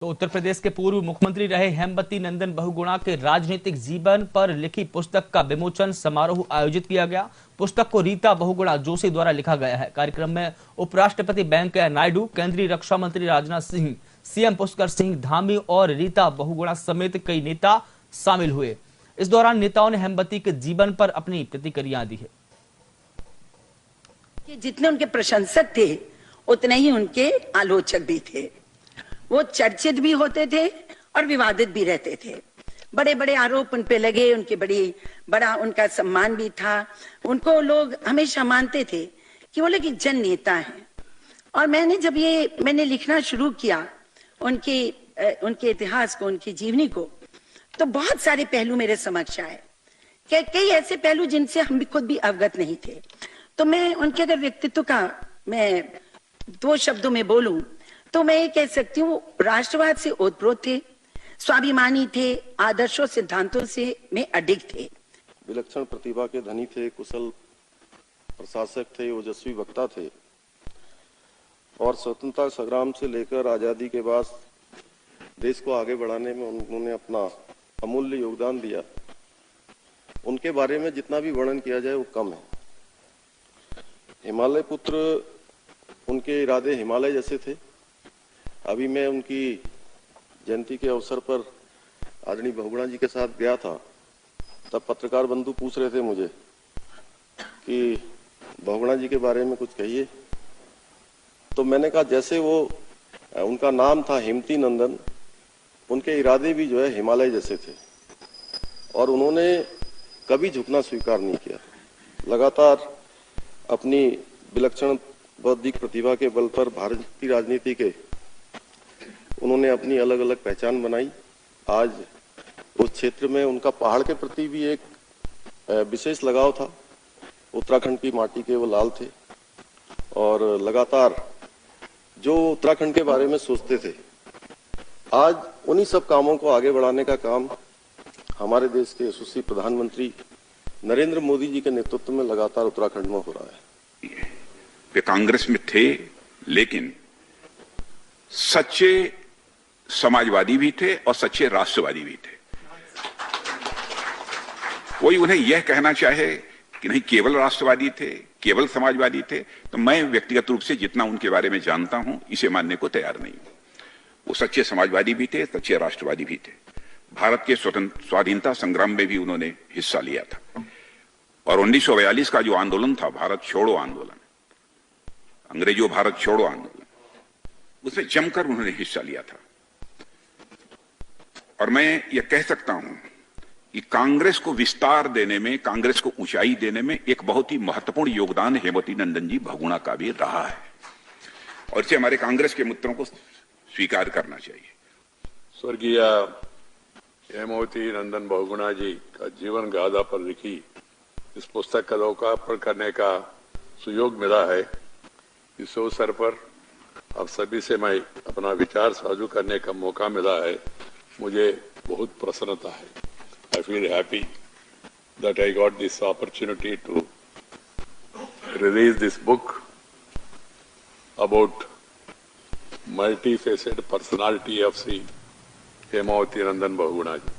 तो उत्तर प्रदेश के पूर्व मुख्यमंत्री रहे हेमवती नंदन बहुगुणा के राजनीतिक जीवन पर लिखी पुस्तक का विमोचन समारोह आयोजित किया गया। पुस्तक को रीता बहुगुणा जोशी द्वारा लिखा गया है। कार्यक्रम में उपराष्ट्रपति वेंकैया नायडू, केंद्रीय रक्षा मंत्री राजनाथ सिंह, सीएम पुष्कर सिंह धामी और रीता बहुगुणा समेत कई नेता शामिल हुए। इस दौरान नेताओं ने हेमवती के जीवन पर अपनी प्रतिक्रिया दी है। जितने उनके प्रशंसक थे उतने ही उनके आलोचक भी थे। वो चर्चित भी होते थे और विवादित भी रहते थे। बड़े बड़े आरोप उन पे लगे, उनके बड़ा उनका सम्मान भी था। उनको लोग हमेशा मानते थे कि वो लोग एक जन नेता हैं। और मैंने लिखना शुरू किया उनके इतिहास को, उनकी जीवनी को, तो बहुत सारे पहलू मेरे समक्ष आए। कई ऐसे पहलू जिनसे हम भी खुद भी अवगत नहीं थे। तो मैं उनके अगर व्यक्तित्व का मैं दो शब्दों में बोलूं तो मैं ये कह सकती हूँ, राष्ट्रवाद से ओतप्रोत थे, स्वाभिमानी थे, आदर्शों सिद्धांतों से में अडिग थे। विलक्षण प्रतिभा के धनी थे, कुशल प्रशासक थे, ओजस्वी वक्ता थे और स्वतंत्रता संग्राम से लेकर आजादी के बाद देश को आगे बढ़ाने में उन्होंने अपना अमूल्य योगदान दिया। उनके बारे में जितना भी वर्णन किया जाए वो कम है। हिमालय पुत्र, उनके इरादे हिमालय जैसे थे। अभी मैं उनकी जयंती के अवसर पर आदरणीय बहुगुणा जी के साथ गया था, तब पत्रकार बंधु पूछ रहे थे मुझे कि बहुगुणा जी के बारे में कुछ कहिए। तो मैंने कहा जैसे वो उनका नाम था हेमवती नंदन, उनके इरादे भी जो है हिमालय जैसे थे और उन्होंने कभी झुकना स्वीकार नहीं किया। लगातार अपनी विलक्षण बौद्धिक प्रतिभा के बल पर भारतीय राजनीति के उन्होंने अपनी अलग अलग पहचान बनाई। आज उस क्षेत्र में उनका पहाड़ के प्रति भी एक विशेष लगाव था। उत्तराखंड की माटी के वो लाल थे और लगातार जो उत्तराखंड के बारे में सोचते थे, आज उन्हीं सब कामों को आगे बढ़ाने का काम हमारे देश के यशस्वी प्रधानमंत्री नरेंद्र मोदी जी के नेतृत्व में लगातार उत्तराखंड में हो रहा है। वे कांग्रेस में थे, लेकिन सच्चे समाजवादी भी थे और सच्चे राष्ट्रवादी भी थे। कोई उन्हें यह कहना चाहे कि नहीं केवल राष्ट्रवादी थे, केवल समाजवादी थे, तो मैं व्यक्तिगत रूप से जितना उनके बारे में जानता हूं इसे मानने को तैयार नहीं हूं। वो सच्चे समाजवादी भी थे, सच्चे राष्ट्रवादी भी थे। भारत के स्वाधीनता संग्राम में भी उन्होंने हिस्सा लिया था और 1942 का जो आंदोलन था, भारत छोड़ो आंदोलन, अंग्रेजों भारत छोड़ो आंदोलन, उसमें जमकर उन्होंने हिस्सा लिया था। और मैं ये कह सकता हूं कि कांग्रेस को विस्तार देने में, कांग्रेस को ऊंचाई देने में एक बहुत ही महत्वपूर्ण योगदान हेमवती नंदन जी बहुगुणा का भी रहा है और इसे हमारे कांग्रेस के मित्रों को स्वीकार करना चाहिए। स्वर्गीय हेमवती नंदन बहुगुणा जी का जीवन गाथा पर लिखी इस पुस्तक का लोकार्पण करने का सुयोग मिला है। इस अवसर पर आप सभी से मैं अपना विचार साझा करने का मौका मिला है। मुझे बहुत प्रसन्नता है। I feel happy that I got this opportunity to release this book about multifaceted personality of Sri Hemavati Nandan Bahuguna ji.